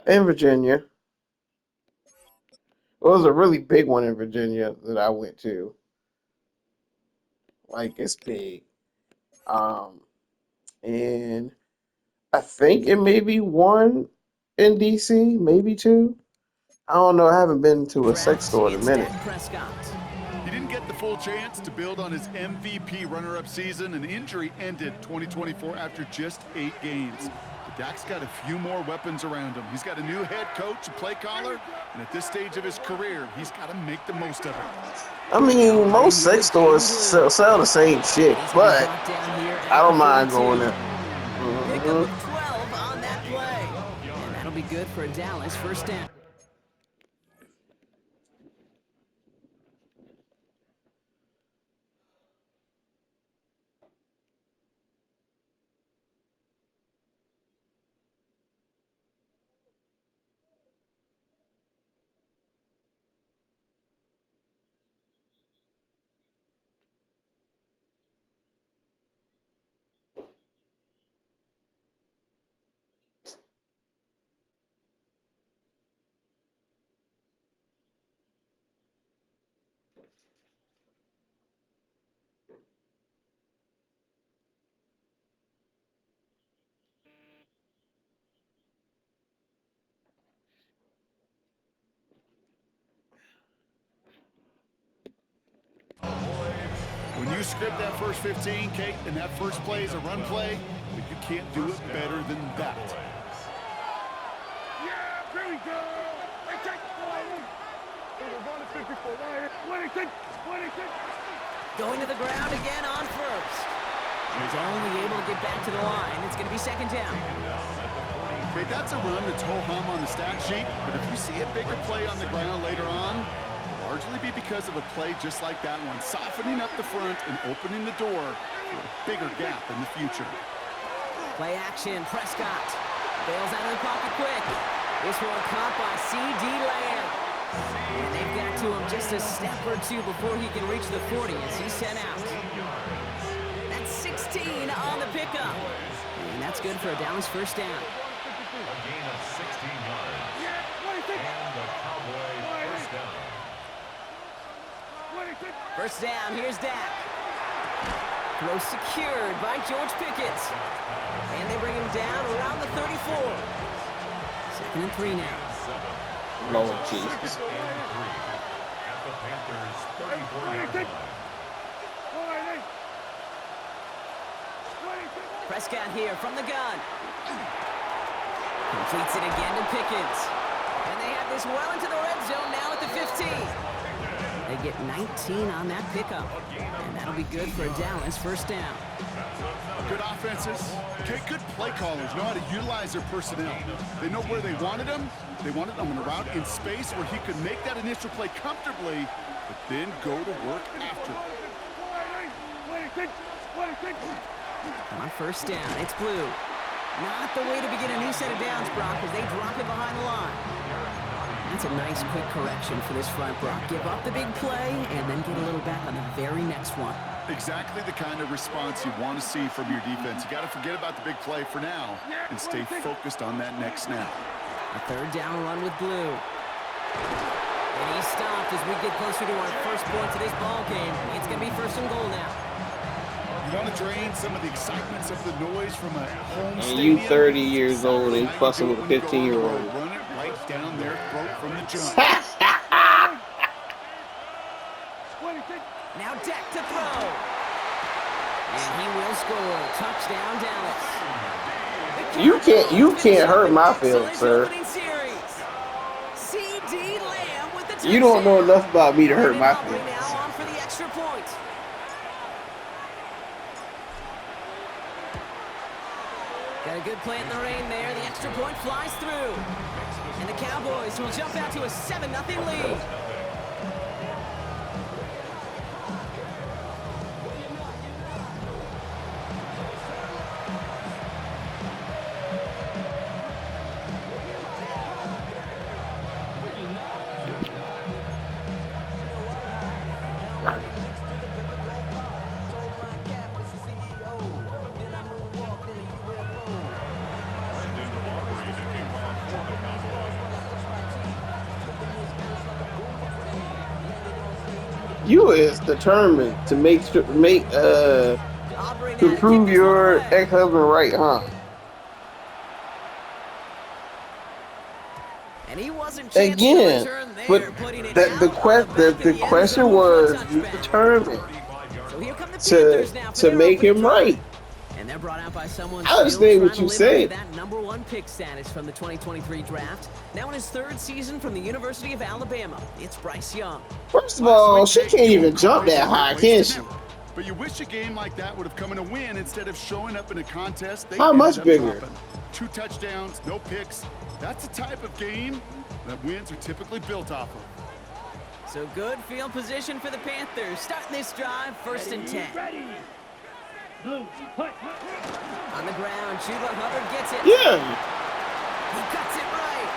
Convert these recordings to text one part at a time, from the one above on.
In Virginia. It was a really big one in Virginia that I went to. Like it's big. Um, and I think it may be one in DC, maybe two. I don't know. I haven't been to a sex Draft, store in a it's minute. Dak Prescott. He didn't get the full chance to build on his MVP runner-up season. An injury ended 2024 after just 8 games. But Dak's got a few more weapons around him. He's got a new head coach, a play caller, and at this stage of his career, he's got to make the most of it. I mean, most sex stores sell the same shit, He's gonna be but brought down here I at don't the mind 42. going there. Pickup Hmm. of 12 on that play. And that'll be good for a Dallas first down. When you script that first 15, Kate, and that first play is a run play, but you can't do it better than that. Yeah, here we go. They take Going to the ground again on first. He's only able to get back to the line. It's going to be second down. Okay, that's a run that's ho-hum on the stat sheet, but if you see a bigger play on the ground later on, it'll largely be because of a play just like that one, softening up the front and opening the door for a bigger gap in the future. Play action. Prescott bails out of the pocket quick. This one caught by C.D. Lamb. And they've got to him just a step or two before he can reach the 40 as he's sent out. That's 16 on the pickup. And that's good for a Dallas first down. A gain of 16 yards. And the Cowboys first down. First down, here's Dak. Throw secured by George Pickett. And they bring him down around the 34. Second and 3 now. Lord Jesus. And 3 at the Panthers' 34-yard line. Prescott here from the gun. Completes it again to Pickett. And they have this well into the red zone now at the 15. They get 19 on that pickup. And that'll be good for a Dallas first down. Good offenses, okay, good play callers know how to utilize their personnel. They know where they wanted him. They wanted him in a route in space where he could make that initial play comfortably, but then go to work after. On first down, it's Blue. Not the way to begin a new set of downs, Brock, as they drop it behind the line. That's a nice quick correction for this front, Brock. Give up the big play and then get a little back on the very next one. Exactly the kind of response you want to see from your defense. You got to forget about the big play for now and stay focused on that next snap. A third down run with Blue. And he's stopped as we get closer to our first points of this ball game. It's going to be first and goal now. You want to drain some of the excitement, some of the noise from a home And stadium. you 30 years old and fussing with a 15-year-old. Run it right down their throat from the jump. Now Dak to throw. And he will score. Touchdown, Dallas. You can't hurt my feelings, sir. C.D. Lamb with the You don't know enough about me to hurt my feelings. feelings. Now on for the extra point. Got a good play in the rain there. The extra point flies through. And the Cowboys will jump out to a 7-0 lead. Brendan Aubrey, the kickoff for the Cowboys. You is determined to Aubrey to now to kick prove this one your away. ex-husband right, huh? And he wasn't chancing to Again, return but there, putting it the out on the back of the the end question zone for a was, you touchback. determined So here come the Panthers now for to their make opening him drive. right. And they're brought out by someone I still understand trying what to you live up to said. that #1 pick status from the 2023 draft. Now in his 3rd season from the University of Alabama, it's Bryce Young. First of Last all, week, she Jake, can't you even won't call jump this that a great high, can wasted she? effort. But you wish a game like that would have come in a win instead of showing up in a contest they How ended much up bigger? dropping. 2 touchdowns, no picks. That's the type of game that wins are typically built off of. So good field position for the Panthers. Starting this drive, 1st and 10. Ready. Blue. Hut. On the ground, Chuba Hubbard gets it. Yeah. He cuts it right.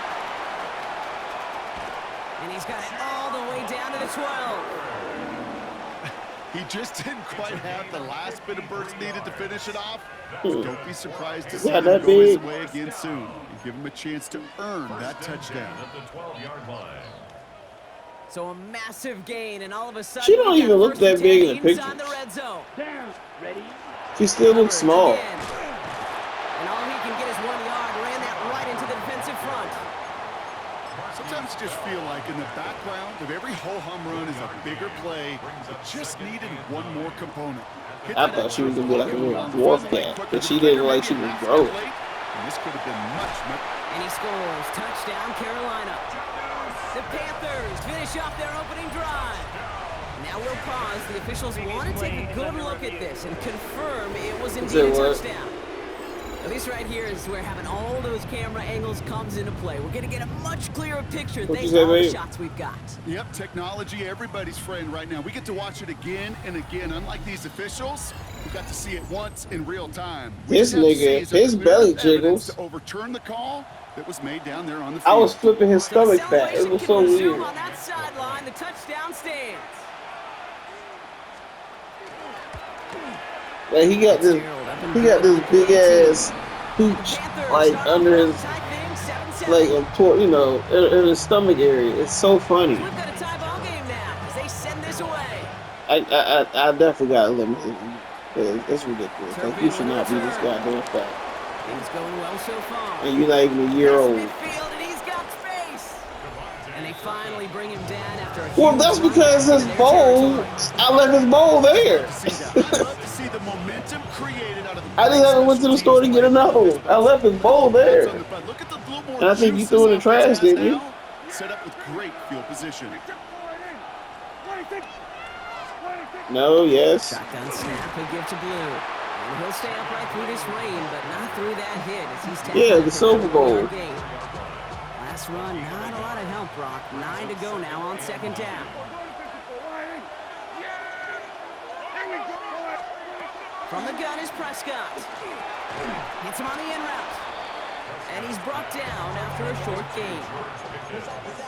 And he's got it all the way down to the 12. He just didn't quite have the last bit of burst needed to finish it off. But don't be surprised to see Yeah, him that go his big. way again soon and give him a chance to earn that touchdown. At the 12-yard line. So a massive gain, and all of a sudden, She don't we've got even look 1st that and big 10 in the inside the pictures. red zone. Down. Ready. She still looks Hubbard small. again. And all he can get is 1 yard. Ran that right into the defensive front. Sometimes you just feel like in the background of every ho-hum run is a bigger play that just needed one more component. Hit I that thought she was extra gonna be like a point, little finally dwarf quicker cat, than but she trigger, didn't like maybe she a was half grown. step late, and this could have been much. And he scores. Touchdown, Carolina. The Panthers finish off their opening drive. Now we'll pause. The officials want to take a good look at this and confirm it was indeed a what? touchdown. Now this right here is where having all those camera angles comes into play. We're going to get a much clearer picture What thanks you to say, all the babe? shots we've got. Yep, technology, everybody's friend right now. We get to watch it again and again. Unlike these officials, we got to see it once in real time. We This just have to see nigga, is there his clear belly enough evidence jiggles. to overturn the call that was made down there on the I field. was flipping his So the stomach back. It celebration was can so resume weird. on that sideline. The touchdown stands. Like he got this big ass hooch like under his like in his stomach area. It's so funny. We've got a tie ball game now as they send this away. I definitely got eliminated. It's ridiculous. Like you should not be this goddamn fat, Things going well so far. and you're not even a year That's old. midfield, and he's got space. And they finally bring him down after a Well, huge that's run because back his into their bowl. territory. I left his bowl there. See that. I love to see the momentum created out of the I just haven't went to the store to get another one. I left his bowl there. Look at the little more And I think you juice threw it in the this trash, offense has didn't you? now. Set up with great field position. No, yes. Shotgun snap, he'll give to Blue. And he'll stay upright through this rain, but not through that hit as he's tackled Yeah, for the a Silver Bowl. 4-yard gain. Last run, not a lot of help, Brock. 9 to go now on 2nd down. From the gun is Prescott. Hits him on the in route. And he's brought down after a short gain.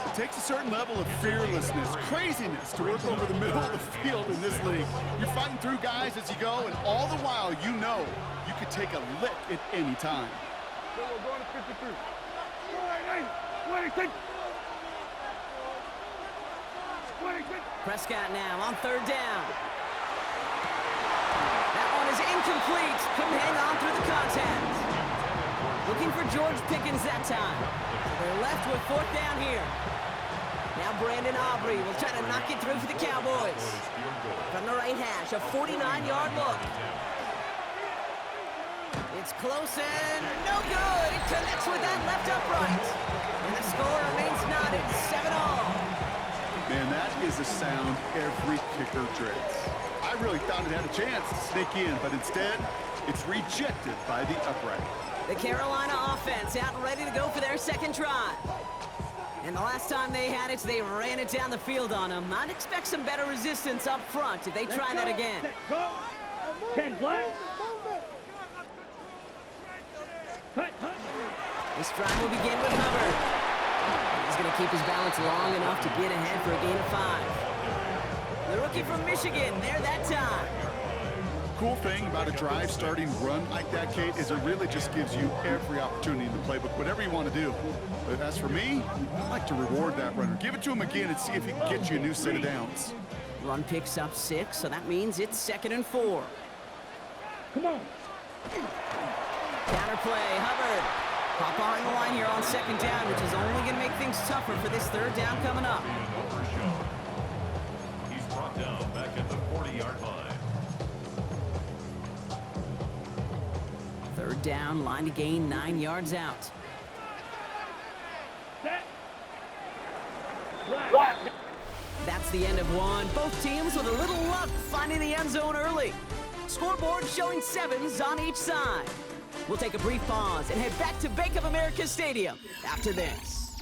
It takes a certain level of fearlessness, craziness to work over the middle of the field in this league. You're fighting through guys as you go, and all the while you know you could take a lick at any time. Prescott now on 3rd down. That one is incomplete. Couldn't hang on through the contact. Looking for George Pickens that time. They're left with 4th down here. Now Brandon Aubrey will try to knock it through for the Cowboys. From the right hash, a 49-yard look. It's close and no good. It connects with that left upright. And the score remains knotted, 7-all. Man, that is a sound every kicker dreads. I really thought it had a chance to sneak in, but instead, it's rejected by the upright. The Carolina offense out and ready to go for their 2nd try. And the last time they had it, they ran it down the field on them. I'd expect some better resistance up front if they try that again. 10 black. This drive will begin with Hubbard. He's going to keep his balance long enough to get ahead for a gain of 5. The rookie from Michigan, there that time. Cool thing about a drive starting run like that, Kate, is it really just gives you every opportunity in the playbook, whatever you want to do. But as for me, I like to reward that runner. Give it to him again and see if he can get you a new set of downs. Run picks up 6, so that means it's 2nd and 4. Come on. Counter play, Hubbard. Pop behind the line here on 2nd down, which is only going to make things tougher for this 3rd down coming up. Being overshown. He's brought down back at the 40-yard line. 3rd down, line to gain 9 yards out. Set. Right. That's the end of one. Both teams with a little luck finding the end zone early. Scoreboard showing 7s on each side. We'll take a brief pause and head back to Bank of America Stadium after this.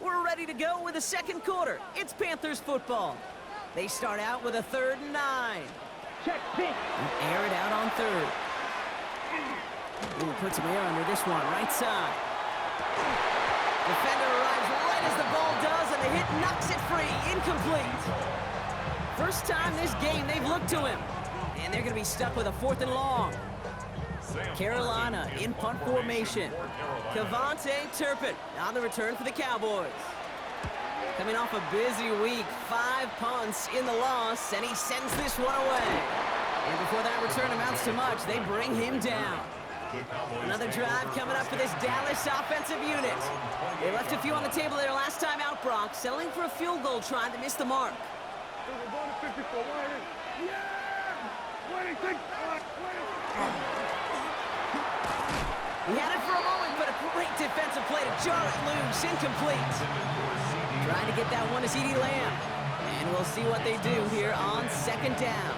We're ready to go with the 2nd quarter. It's Panthers football. They start out with a 3rd and 9. Check pitch. Air it out on 3rd. Ooh, put some air under this one, right side. Defender arrives right as the ball does, and the hit knocks it free. Incomplete. First time this game they've looked to him. And they're going to be stuck with a 4th and long. Carolina in punt formation. Kevontae Turpin on the return for the Cowboys. Coming off a busy week, 5 punts in the loss, and he sends this one away. And before that return amounts to much, they bring him down. Another drive coming up for this Dallas offensive unit. They left a few on the table there last time out, Brock, settling for a field goal try to miss the mark. He had it for a moment, but a great defensive play to jar it loose, incomplete. Trying to get that one to CeeDee Lamb. And we'll see what they do here on 2nd down.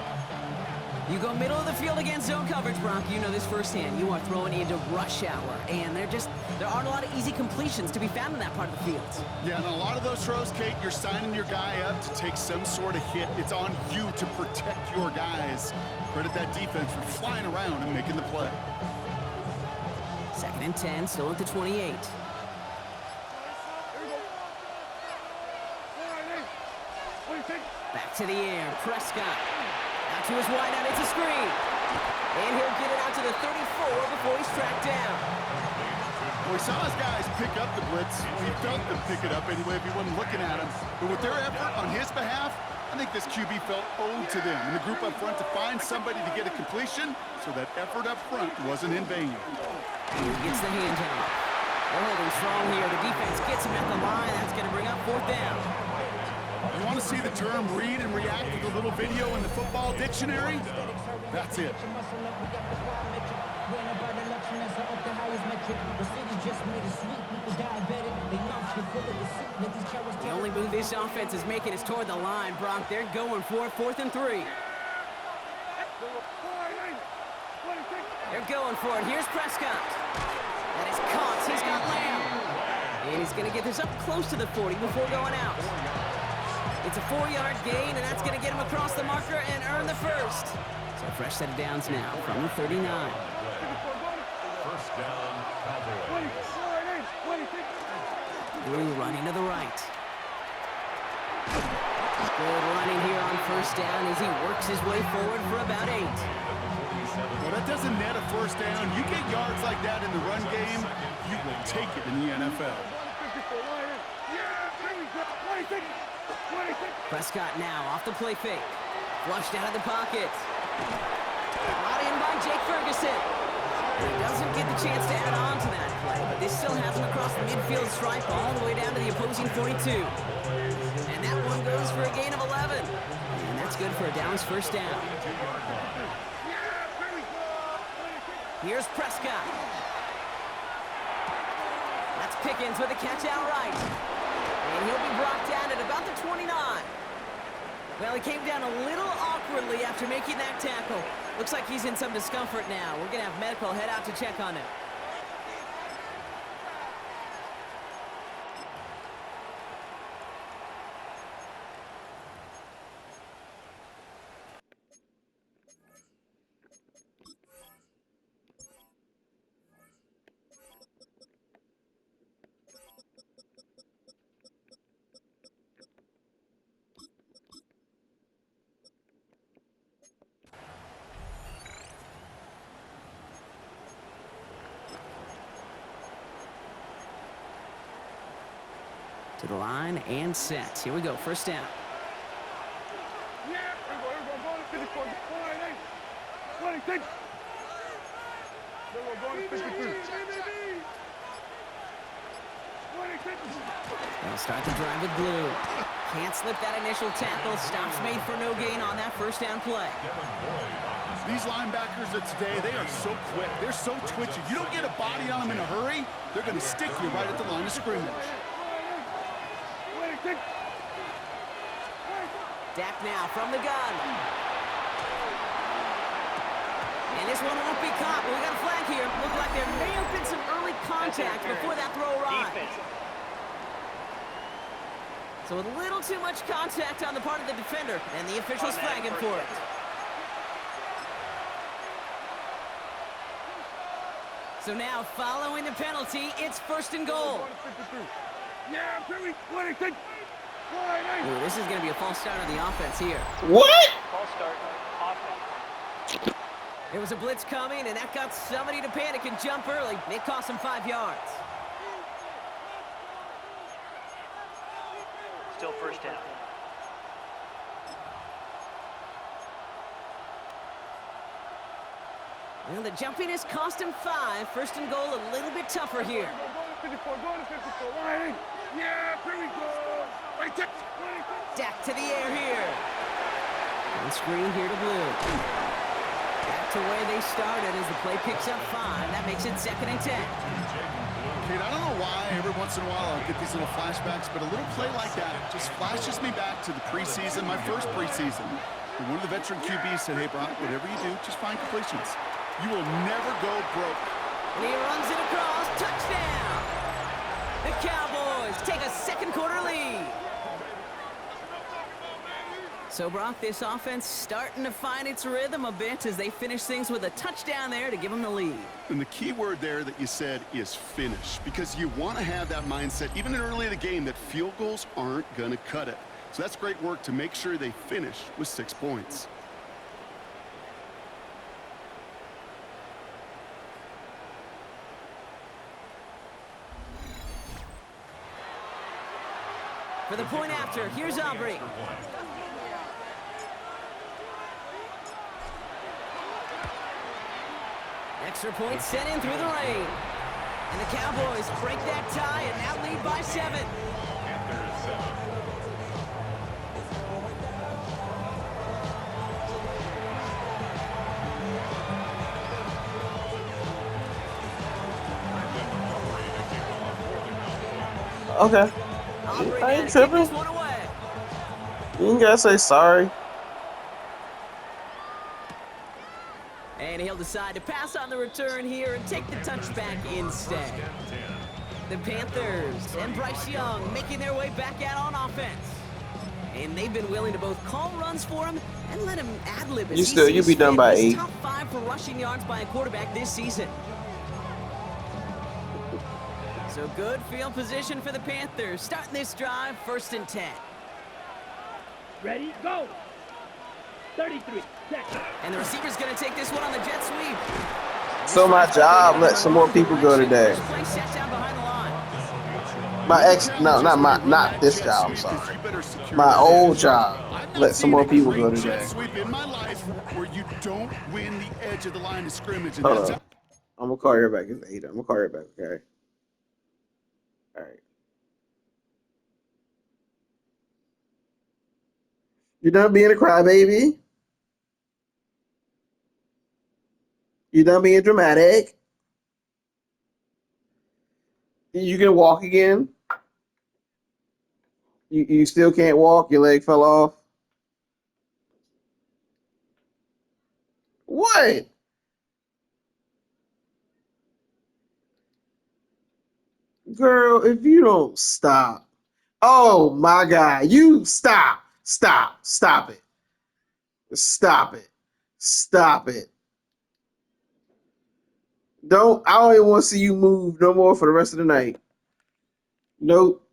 You go middle of the field against zone coverage, Brock. You know this firsthand. You are throwing into rush hour, and there aren't a lot of easy completions to be found in that part of the field. Yeah, and a lot of those throws, Kate, you're signing your guy up to take some sort of hit. It's on you to protect your guys. Credit that defense for flying around and making the play. 2nd and 10, still at the 28. Back to the air, Prescott. Out to his wideout, it's a screen. And he'll get it out to the 34 before he's tracked down. Well, we saw his guys pick up the blitz. We felt them pick it up anyway if he wasn't looking at him. But with their effort on his behalf, I think this QB felt owed to them and the group up front to find somebody to get a completion, so that effort up front wasn't in vain. He gets the handout. They're holding strong here. The defense gets him at the line. That's going to bring up 4th down. You want to see the term read and react with a little video in the football dictionary? That's it. The only move this offense is making is toward the line, Brock. They're going for it, 4th and 3. They're going for it. Here's Prescott. That is caught. He's got Lamb. And he's going to get this up close to the 40 before going out. It's a 4-yard gain, and that's going to get him across the marker and earn the first. So a fresh set of downs now from the 39. First down, Cowboys. Blue running to the right. Good running here on 1st down as he works his way forward for about 8. Well, that doesn't net a 1st down. You get yards like that in the run game, you will take it in the NFL. Prescott now off the play fake. Flushed out of the pocket. Brought in by Jake Ferguson. He doesn't get the chance to add on to that play, but this still has him across the midfield stripe all the way down to the opposing 42. And that one goes for a gain of 11. And that's good for a Dallas 1st down. Here's Prescott. That's Pickens with a catch outright. And he'll be brought down at about the 29. Well, he came down a little awkwardly after making that tackle. Looks like he's in some discomfort now. We're going to have medical head out to check on him. To the line and set. Here we go, first down. They'll start the drive with blue. Can't slip that initial tackle. Stops made for no gain on that first down play. These linebackers of today, they are so quick. They're so twitchy. You don't get a body on them in a hurry, they're going to stick you right at the line of scrimmage. Dak now from the gun. And this one won't be caught, but we got a flag here. Looked like there may have been some early contact before that throw arrived. So a little too much contact on the part of the defender, and the officials flag him for it. So now, following the penalty, it's first and goal. Ooh, this is going to be a false start on the offense here. What? False start. Offense. There was a blitz coming, and that got somebody to panic and jump early. It cost them 5 yards. Still first down. Well, the jumpiness cost him 5. First and goal, a little bit tougher here. Dak to the air here. And screen here to blue. Back to where they started as the play picks up 5. That makes it 2nd and 10. Kate, I don't know why every once in a while I'll get these little flashbacks, but a little play like that just flashes me back to the preseason, my first preseason. And one of the veteran QBs said, hey, Brock, whatever you do, just find completions. You will never go broke. And he runs it across. Touchdown! The Cowboys take a second quarter lead. So, Brock, this offense starting to find its rhythm a bit as they finish things with a touchdown there to give them the lead. And the key word there that you said is finish, because you want to have that mindset, even early in the game, that field goals aren't going to cut it. So that's great work to make sure they finish with 6 points. For the point after, here's Aubrey. Extra point sent in through the rain. And the Cowboys break that tie and now lead by 7. Okay. Aubrey I now ain't to kick tripping. this one away. You ain't gotta say sorry. And he'll decide to pass on the return here and take the touchback instead. The Panthers and Bryce Young making their way back out on offense. And they've been willing to both call runs for him and let him ad-lib as You'll be done by He's 8. top 5 for rushing yards by a quarterback this season. So good field position for the Panthers. Starting this drive, 1st and 10. Ready? Go. 33. Check. And the receiver's going to take this one on the jet sweep. So my job let some more people go today. First play set down behind the line. Not this job, I'm sorry. My old job let some more people go today. Sweep in my life where you don't win the edge of the line of scrimmage. And Hold that's on. I'm gonna call you back. It's 8. I'm gonna call you back, okay? Alright. You done being a crybaby? You done being dramatic? You can walk again? You still can't walk? Your leg fell off? What? Girl, if you don't stop. Oh my God. You stop. Stop. Stop it. Stop it. Stop it. I don't even want to see you move no more for the rest of the night. Nope.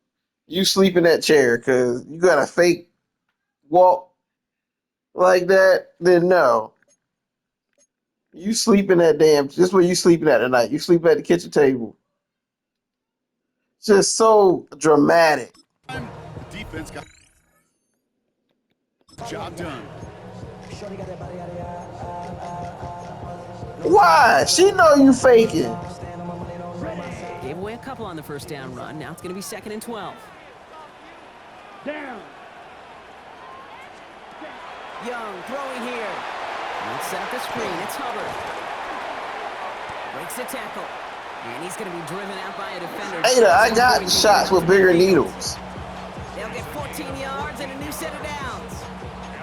You sleep in that chair because you got a fake walk like that, then no. You sleep in that this where you sleeping at tonight. You sleep at the kitchen table. Just so dramatic. defense got job done. Why? She know you faking. Gave away a couple on the first down run. Now it's going to be 2nd and 12. Down. Young throwing here. Let's set up the screen. It's Hubbard. Breaks the tackle. And he's going to be driven out by a defender. Ada, I got shots with bigger needles. They'll get 14 yards and a new set of downs.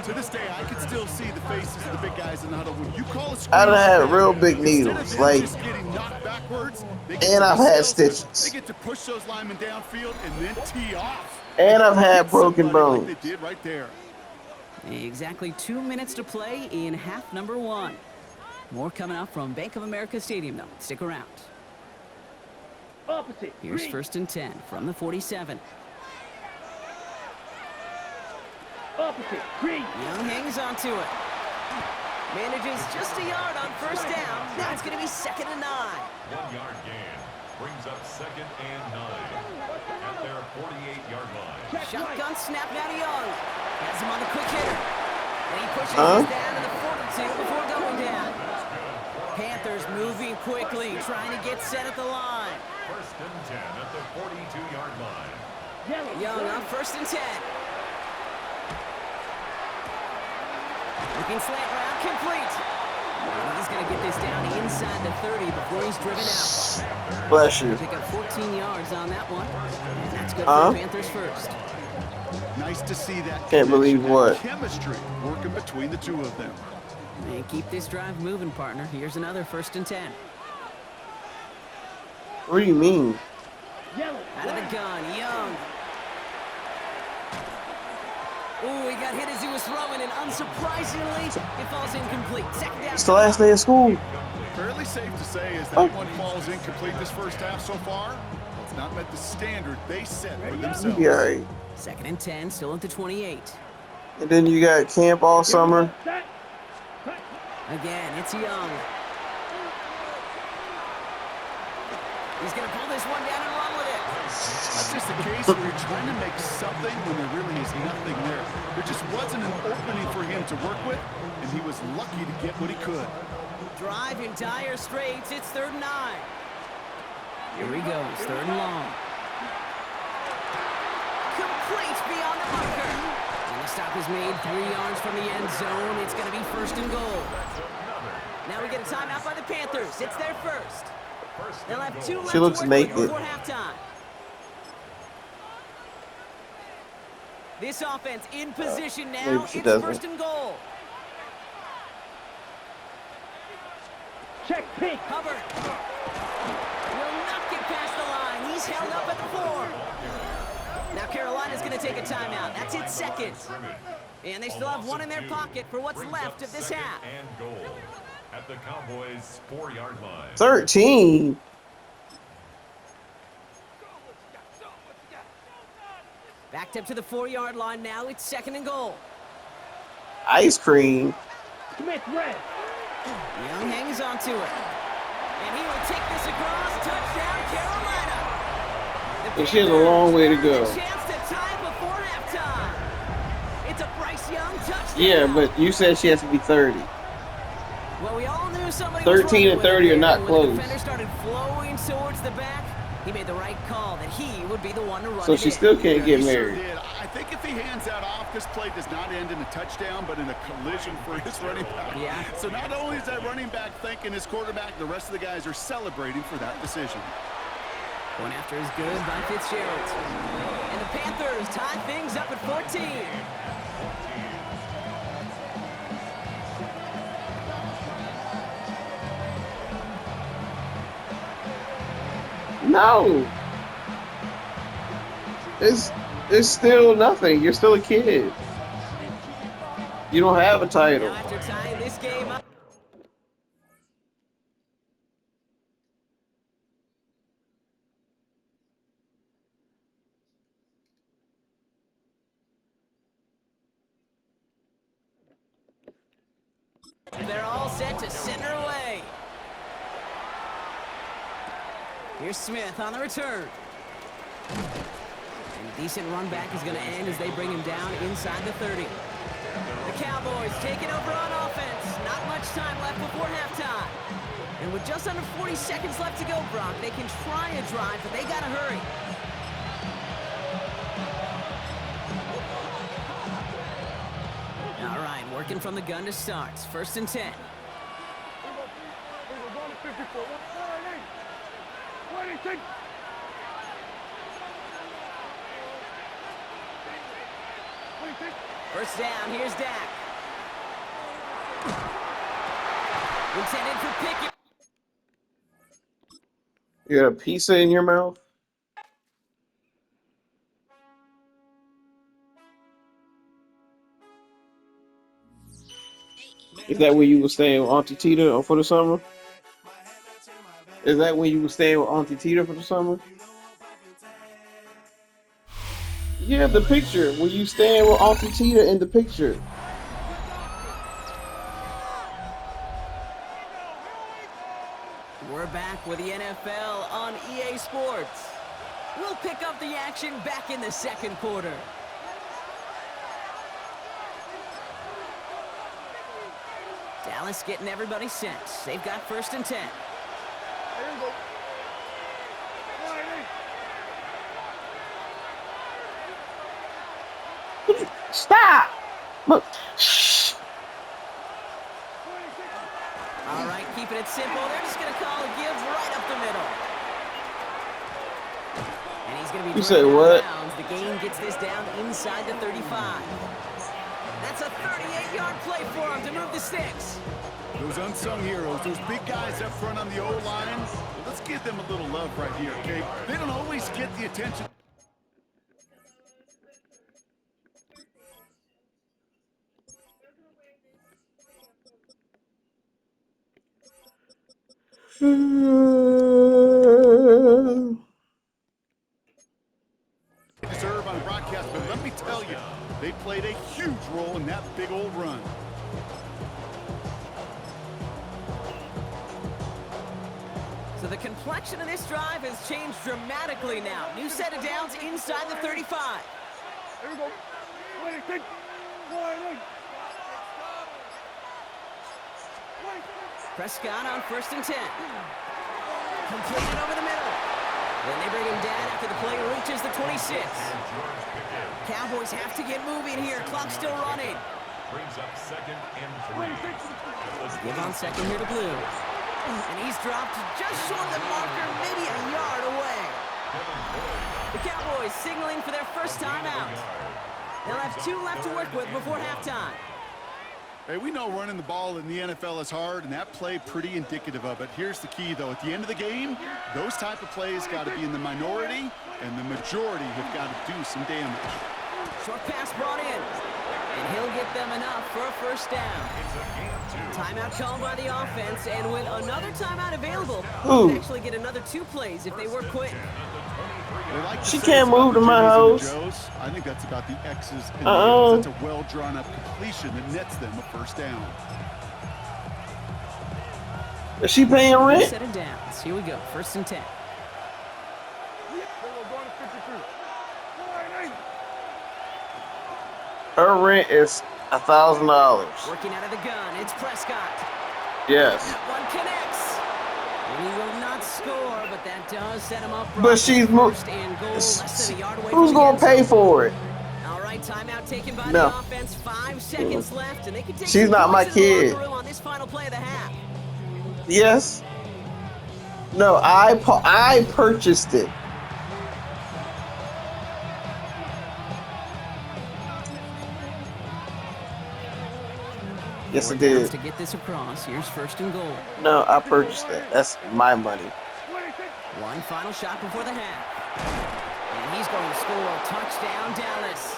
To this day, I can still see the faces of the big guys in the huddle. When you call a screen, I done had real big instead needles, of them like, just getting knocked backwards, they get and to I've the had skills, stitches. They get to push those linemen downfield and then tee off. And I've had Hit broken somebody bones. Like they did right there. Exactly 2 minutes to play in half number 1. More coming up from Bank of America Stadium, though. Stick around. Opposite. Here's Green. 1st and 10 from the 47. Opposite. Green. Young hangs on to it. Manages just a yard on first down. Now it's going to be 2nd and 9. 1-yard gain brings up 2nd and 9 at their 48-yard line. Check right. Shotgun snap now to Young. Has him on the quick hitter. And he pushes Huh? us down to the 42 before going down. Panthers moving quickly, trying to get set at the line. 1st and 10 at the 42-yard line. Yellow. Young on 1st and 10. Looking slant route, complete. And he's going to get this down inside the 30 before he's driven out. Bless you. Pick up 14 yards on that one. And that's good for the Panthers first. Nice to see that. Can't believe connection, what? that chemistry working between the two of them. And keep this drive moving, partner. Here's another 1st and 10. What do you mean? Yellow. Out of the gun, Young. Ooh, he got hit as he was throwing, and unsurprisingly, it falls incomplete. 2nd down. It's the last day of school. Fairly safe to say is that one falls incomplete this first half so far. It's not met the standard they set for themselves. You be alright. 2nd and 10, still at the 28. And then you got camp all summer. Set. Again, it's Young. He's going to pull this one down and run with it. That's just the case where you're trying to make something when there really is nothing there. There just wasn't an opening for him to work with, and he was lucky to get what he could. Drive in dire straits. It's 3rd and 9. Here he goes, 3rd and long. Complete beyond the marker. And the stop is made 3 yards from the end zone. It's going to be 1st and goal. Now we get a timeout by the Panthers. It's their first. They'll have 2 left She looks to work with naked. before halftime. This offense in position now. Maybe she It's doesn't. 1st and goal. Check pink. Hubbard will not get past the line. He's held up at the 4. Now Carolina's going to take a timeout. That's its 2nd. And they still have 1 in their pocket for what's left of this half. And goal at the Cowboys' 4-yard line. 13. Backed up to the 4-yard line now. It's 2nd and goal. Ice cream. Smith red. Young hangs on to it. And he will take this across. Touchdown, Carolina. And she has a long way to go. Chance to tie before halftime. It's a Bryce Young touchdown. Yeah, but you said she has to be 30. Well, we all knew somebody 13 and 30 are not when close. the defender started flowing towards the back, he made the right call that he would be the one to run So it she in. still can't get He sure married. did. I think if he hands that off, this play does not end in a touchdown, but in a collision for his running back. Yeah. So not only is that running back thanking his quarterback, the rest of the guys are celebrating for that decision. Going after is good by Fitzgerald. And the Panthers tie things up at 14. No. It's still nothing. You're still a kid. You don't have a title. Now after tying this game up. They're all set to send her away. Here's Smith on the return. And A decent run back is going to end as they bring him down inside the 30. The Cowboys taking over on offense. Not much time left before halftime. And with just under 40 seconds left to go, Brock, they can try a drive, but they got to hurry. All right, working from the gun to start. 1st and 10. First down, here's Dak. Intended for Pickett. You got a pizza in your mouth? Is that where you were staying with Auntie Tita for the summer? Is that when you were staying with Auntie Tita for the summer? Yeah, the picture. Were you staying with Auntie Tita in the picture? We're back with the NFL on EA Sports. We'll pick up the action back in the 2nd quarter. Dallas getting everybody set. They've got 1st and 10. Stop! Look. All right, keeping it simple. They're just going to call a give right up the middle. And he's going to be You said what? bounds. The game gets this down inside the 35. That's a 38-yard play for him to move the sticks. Those unsung heroes, those big guys up front on the O-line, let's give them a little love right here, okay? They don't always get the attention. Deserve on broadcast, but let me tell you, they played a huge role in that big old run. So the complexion of this drive has changed dramatically now. New set of downs inside the 35. Here we go. Prescott on 1st and 10. Completed over the middle. Then they bring him down after the play reaches the 26. Cowboys have to get moving here. Clock's still running. Brings up 2nd and 3. Give on 2nd here to Blue. And he's dropped just short of the marker, maybe a yard away. The Cowboys signaling for their first time out. They'll have 2 left to work with before halftime. Hey, we know running the ball in the NFL is hard, and that play pretty indicative of it. Here's the key, though. At the end of the game, those type of plays got to be in the minority, and the majority have got to do some damage. Short pass brought in. And he'll get them enough for a 1st down. Timeout called by the offense, and with another timeout available, they'll actually get another 2 plays if they work quick. She can't move to my house. I think that's about the X's and O's. That's a well-drawn-up completion that nets them a 1st down. Is she paying rent? Set of downs. Here we go. 1st and 10. Her rent is $1,000. Working out of the gun. It's Prescott. Yes. That one connects. And he will not score, but that does set him up. But she's first and goal, less than a yard away who's from the gonna end zone. pay for it? All right, timeout taken by No. the offense. 5 seconds left, and they can take She's some not my points in the kid. locker room on this final play of the half. Yes. No, I purchased it. Yes, I 4 downs did. to get this across. Here's 1st and goal. No, I purchased it. That's my money. One final shot before the half. And he's going to score a touchdown, Dallas.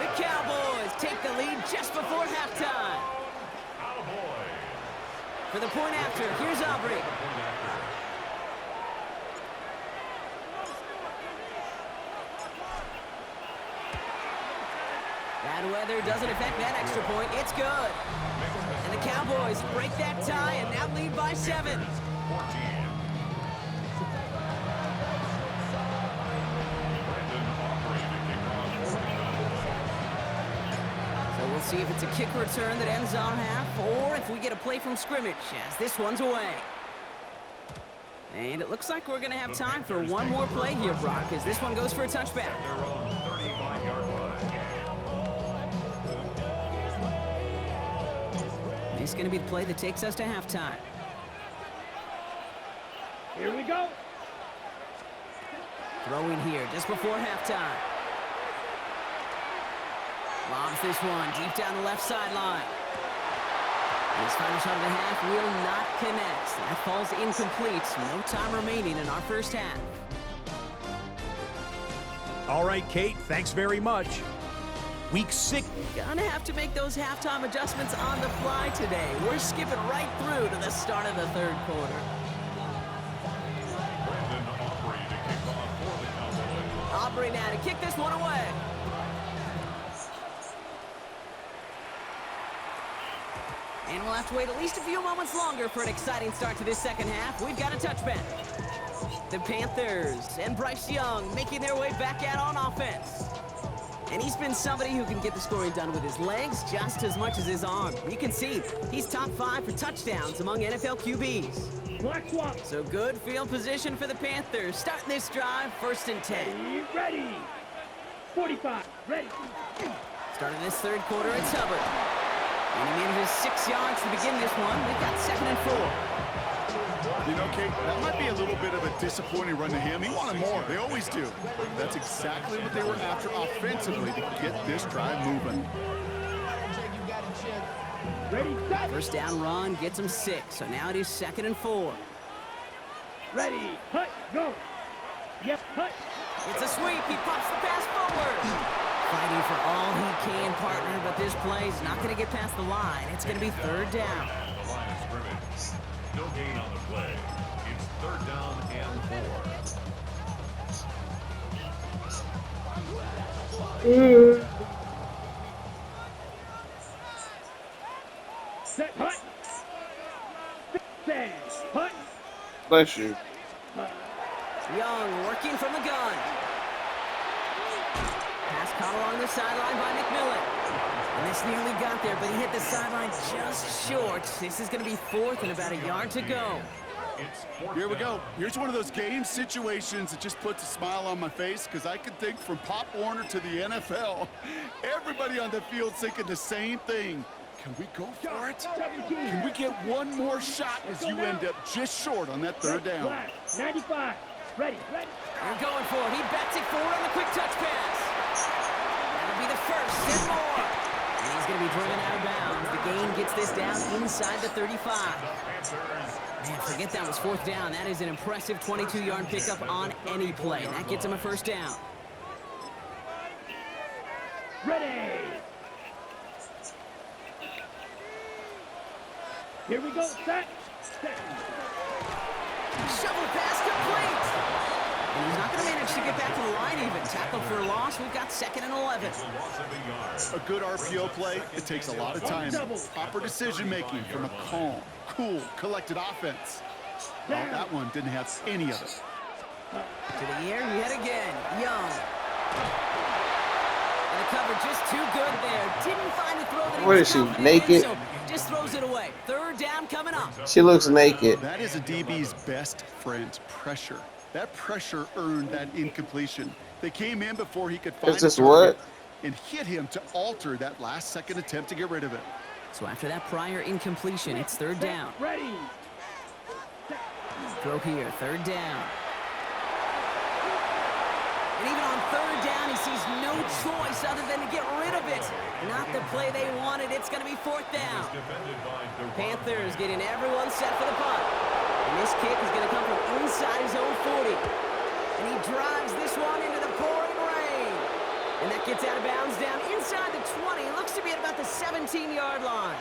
The Cowboys take the lead just before halftime. For the point after, here's Aubrey. Bad weather doesn't affect that extra point. It's good. And the Cowboys break that tie and now lead by 7. We'll see if it's a kick return that ends our half, or if we get a play from scrimmage, as this one's away. And it looks like we're going to have time for one more play here, Brock, as this one goes for a touchback. Their own 35-yard line. This is going to be the play that takes us to halftime. Here we go. Throwing here just before halftime. Lobs this one deep down the left sideline. His final shot of the half will not connect. That falls incomplete. No time remaining in our first half. All right, Kate, thanks very much. Week 6. Gonna have to make those halftime adjustments on the fly today. We're skipping right through to the start of the third quarter. Brandon Aubrey to kick off for the Cowboys. Aubrey now to kick this one away. And we'll have to wait at least a few moments longer for an exciting start to this second half. We've got a touchback. The Panthers and Bryce Young making their way back out on offense. And he's been somebody who can get the scoring done with his legs just as much as his arm. You can see he's top 5 for touchdowns among NFL QBs. Black swap. So good field position for the Panthers. Starting this drive, 1st and 10. Ready. 45. Ready. Starting this third quarter, it's Hubbard. And he manages 6 yards to begin this one. They've got 2nd and 4. You know, Kate, that might be a little bit of a disappointing run to him. He wanted more. They always do. That's exactly what they were after offensively to get this drive moving. Ready, set. First down run gets him 6. So now it is 2nd and 4. Ready. Hut. Go. Yep. Hut. It's a sweep. He pops the pass forward. Fighting for all he can, partner, but this play's not going to get past the line. It's going to be 3rd down. Line of scrimmage. No gain on the play. It's 3rd down and 4. Set. Hut. Set. Hut. Bless you. Young working from the gun. Pass caught along the sideline by McMillan. And this nearly got there, but he hit the sideline just short. This is going to be 4th and about a yard to go. It's 4th Here we down. go. Here's one of those game situations that just puts a smile on my face because I can think from Pop Warner to the NFL. Everybody on the field thinking the same thing. Can we go for it? 17. Can we get one more shot as you end up just short on that 3rd down? Black. 95. Ready. Ready. They're going for it. He bats it forward on the quick touch pass. That'll be the first and more. And he's going to be driven out of bounds. The gain gets this down inside the 35. Man, forget that was 4th down. That is an impressive 22-yard pickup on any play. And that gets him a 1st down. Ready. Here we go. Set. Set. Shovel pass complete. And he's not going to manage to get back to the line even. Tackle for a loss. We've got 2nd and 11. It's a loss of a yard. A good RPO play, it takes a lot of time. Proper decision-making from a calm, cool, collected offense. Well, that one didn't have any of it. To the air yet again. Young. And the cover just too good there. Didn't find the throw that he What was is she, confident in, naked? so just throws it away. 3rd down coming up. She looks naked. That is a DB's best friend, pressure. That pressure earned that incompletion. They came in before he could find Is this a target what? and hit him to alter that last-second attempt to get rid of it. So after that prior incompletion, it's 3rd down. Ready. Throw here, 3rd down. And even on 3rd down, he sees no choice other than to get rid of it. Not the play they wanted. It's going to be 4th down. Defended by the Panthers getting everyone set for the punt. And this kick is going to come from inside his own 40. And he drives this one into the pouring rain. And that gets out of bounds down inside the 20. Looks to be at about the 17-yard line.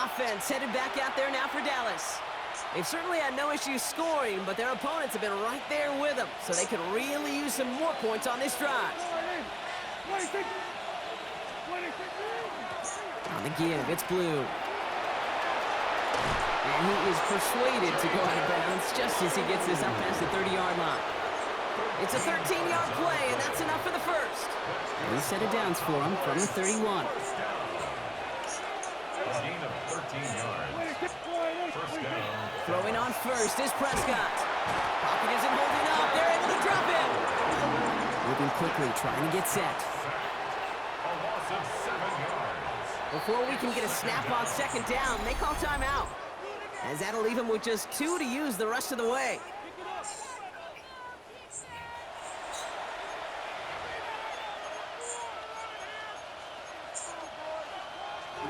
Offense headed back out there now for Dallas. They've certainly had no issues scoring, but their opponents have been right there with them, so they could really use some more points on this drive. On the give, it's Blue. And he is persuaded to go out of bounds just as he gets this up past the 30-yard line. It's a 13-yard play, and that's enough for the first. And he set it downs for him from the 31. 15 yards. First down. Throwing on first is Prescott. Pocket isn't holding up. They're able to drop him. Moving quickly, trying to get set. A loss of 7 yards. Before we can get a snap on second down, they call timeout. As that'll leave him with just 2 to use the rest of the way.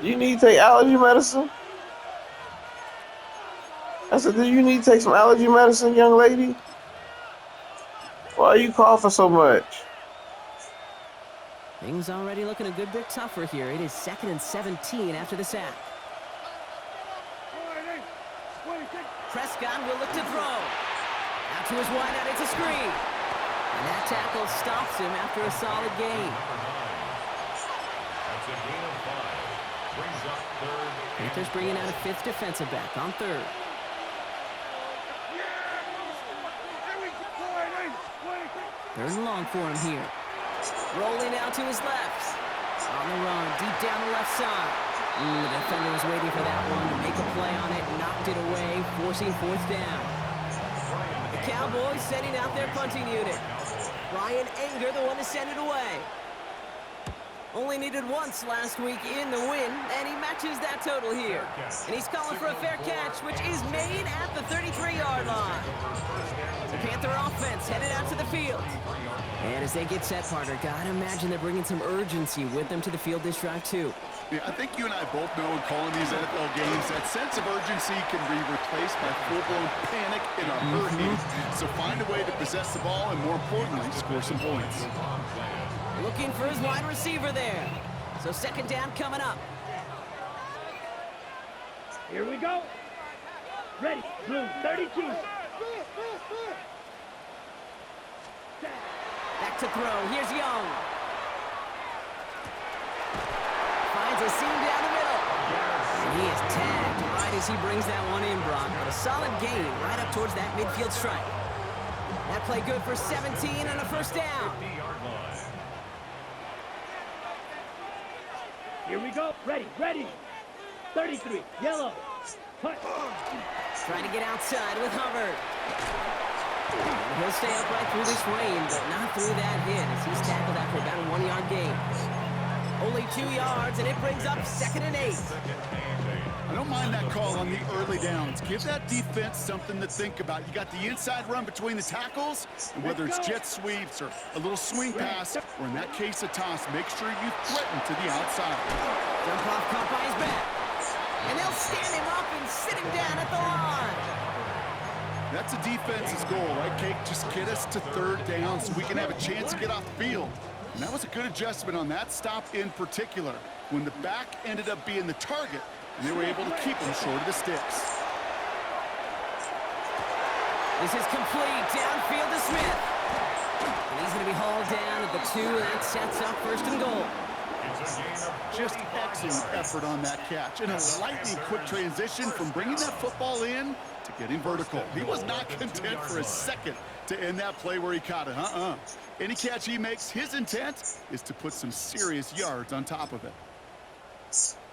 You need to take allergy medicine? I said, do you need to take some allergy medicine, young lady? Why are you coughing so much? Things already looking a good bit tougher here. It is 2nd and 17 after the sack. Prescott will look to throw. Out to his wideout, it's a screen. And that tackle stops him after a solid gain. That's a gain of 5. Brings up third. Panthers bringing out a 5th defensive back on 3rd. Third and long for him here. Rolling out to his left. On the run, deep down the left side. The defender was waiting for that one to make a play on it, knocked it away, forcing 4th down. The Cowboys sending out their punting unit. Ryan Anger, the one to send it away. Only needed once last week in the win, and he matches that total here. And he's calling for a fair catch, which is made at the 33-yard line. The Panther offense headed out to the field. And as they get set, Parker, gotta imagine they're bringing some urgency with them to the field this drive, too. Yeah, I think you and I both know in calling these NFL games, that sense of urgency can be replaced by full-blown panic in a hurry. So find a way to possess the ball and, more importantly, score some points. Looking for his wide receiver there. So 2nd down coming up. Here we go. Ready, blue, 32. Back to throw. Here's Young. Finds a seam down the middle. And he is tagged right as he brings that one in, Brock. But a solid gain right up towards that midfield stripe. That play good for 17 and a 1st down. 50-yard line. Here we go. Ready, ready. 33, yellow. Punt. Trying to get outside with Hubbard. And he'll stay upright through this rain, but not through that hit as he's tackled after about a 1-yard gain. Only 2 yards, and it brings up 2nd and 8. I don't mind that call on the early downs. Give that defense something to think about. You got the inside run between the tackles, and whether it's jet sweeps or a little swing pass, or in that case a toss, make sure you threaten to the outside. Jump off caught by his back. And they'll stand him up and sit him down at the line. That's a defense's goal, right, Kate? Just get us to 3rd down so we can have a chance to get off the field. And that was a good adjustment on that stop in particular, when the back ended up being the target, and they were able to keep him short of the sticks. This is complete. Downfield to Smith. And he's going to be hauled down at the 2, and that sets up 1st and goal. Just excellent effort on that catch, and a lightning quick transition from bringing that football in to getting vertical. He was not content for a second to end that play where he caught it. Any catch he makes, his intent is to put some serious yards on top of it.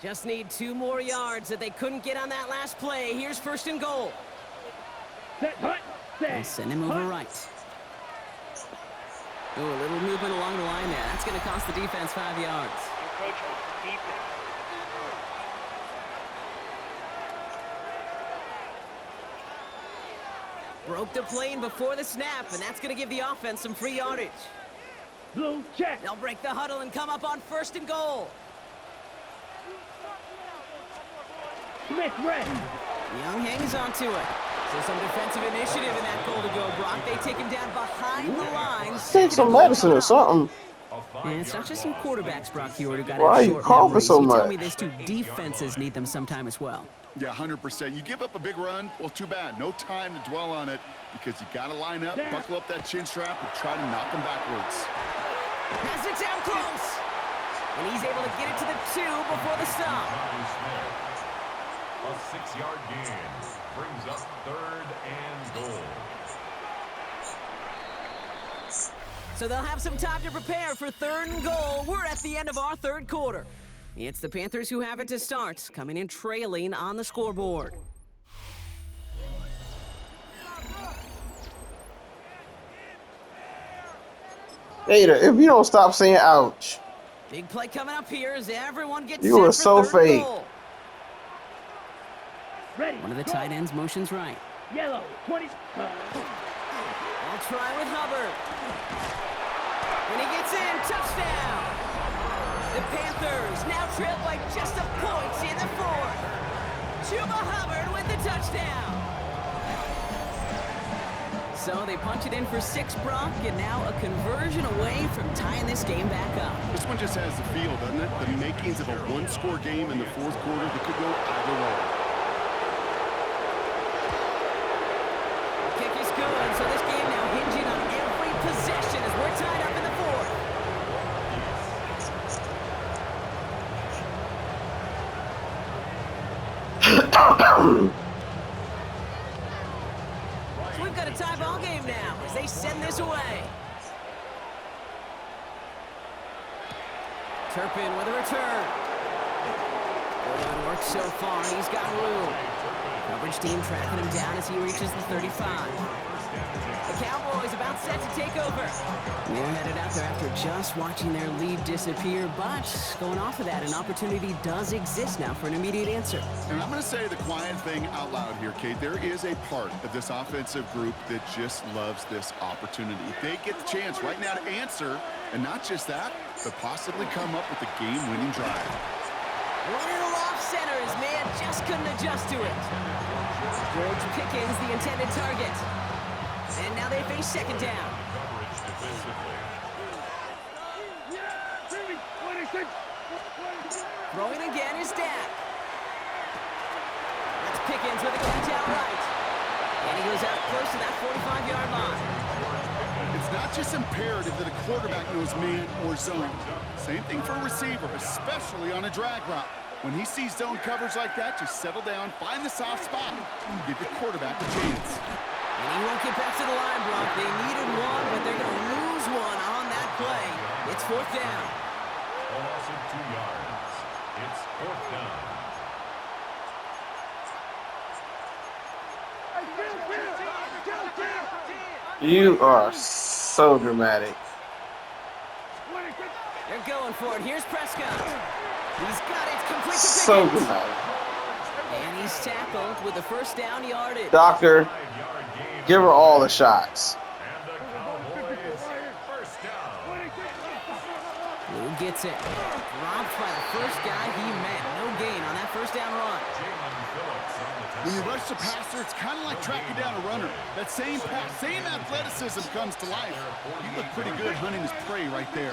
Just need 2 more yards that they couldn't get on that last play. Here's 1st and goal. Set, hunt, set. They'll send him over right. Oh, a little movement along the line there. That's going to cost the defense 5 yards. Broke the plane before the snap, and that's going to give the offense some free yardage. Blue, check. They'll break the huddle and come up on 1st and goal. Smith, ready. Young hangs on to it. So some defensive initiative in that goal to go, Brock. They take him down behind the lines. Take some medicine or something. And it's not just some quarterbacks, Brock Hewitt, who got Why are you short coughing memories. so You tell much? me these 2 defenses need them sometime as well. Yeah, 100%. You give up a big run, well, too bad. No time to dwell on it because you got to line up, buckle up that chin strap, and try to knock them backwards. Has it down close. And he's able to get it to the 2 before the stop. A 6-yard gain brings up 3rd and goal. So they'll have some time to prepare for 3rd and goal. We're at the end of our 3rd quarter. It's the Panthers who have it to start, coming in trailing on the scoreboard. Ada, if you don't stop saying ouch. Big play coming up here as everyone gets You set were for so third fake. goal. Ready. One of the go. tight ends motions right. Yellow. 20. I'll try with Hubbard. And he gets in. Touchdown. The Panthers now trail by just a point in the fourth. Chuba Hubbard with the touchdown. So they punch it in for 6, Brock, and now a conversion away from tying this game back up. This one just has the feel, doesn't it? The makings of a one-score game in the fourth quarter that could go either way. The kick is good, so this game now hinging on every possession as we're tied up in the fourth. So we've got a tie ball game now as they send this away. Turpin with a return. Good work so far. He's got room. Coverage team tracking him down as he reaches the 35. The Cowboys about set to take over. They're headed out there after just watching their lead disappear, but going off of that, an opportunity does exist now for an immediate answer. And I'm going to say the quiet thing out loud here, Kate. There is a part of this offensive group that just loves this opportunity. They get the chance right now to answer, and not just that, but possibly come up with a game-winning drive. One in the off center as man just couldn't adjust to it. George Pickens, the intended target. And now they face second down. Coverage defensively. Throwing again is Dak. That's Pickens with a catch out right. And he goes out close to that 45-yard line. It's not just imperative that a quarterback knows man or zone. Same thing for a receiver, especially on a drag route. When he sees zone coverage like that, just settle down, find the soft spot, and give your quarterback a chance. And he won't get back to the line, Brock. They needed one, but they're going to lose one on that play. It's fourth down. A loss of 2 yards. It's fourth down. You are so dramatic. They're going for it. Here's Prescott. He's got it. Complete to So Pickens. dramatic. And he's tackled with the first down yardage. Doctor, 5-yard gain. give her all the shots. And the Cowboys first down. Who gets it? Dropped by the first guy he met. No gain on that first down run. Jalen Phillips on the When you touchdown. rush the passer, it's kind of like tracking down a runner. That same pass, same athleticism comes to life. You look pretty good hunting his prey right there.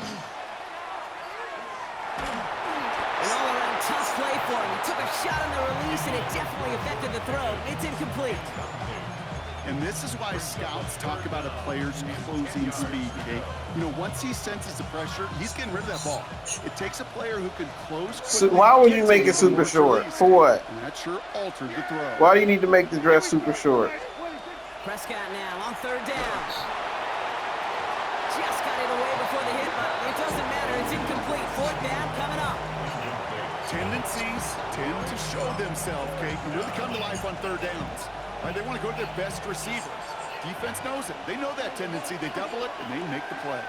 An all-around tough play for him. He took a shot on the release, and it definitely affected the throw. It's incomplete. And this is why scouts talk about a player's closing speed, Kate. You know, once he senses the pressure, he's getting rid of that ball. It takes a player who can close So quickly. why would get you to make the it super release, short? For what? And that sure altered the throw. Why do you need to make the dress super short? Prescott now on third down. Just got it away before the hit, but it doesn't matter. It's incomplete. Fourth down coming up. Tendencies tend to show themselves, Kate, and really come to life on third downs. Right? They want to go to their best receiver. Defense knows it. They know that tendency. They double it, and they make the play.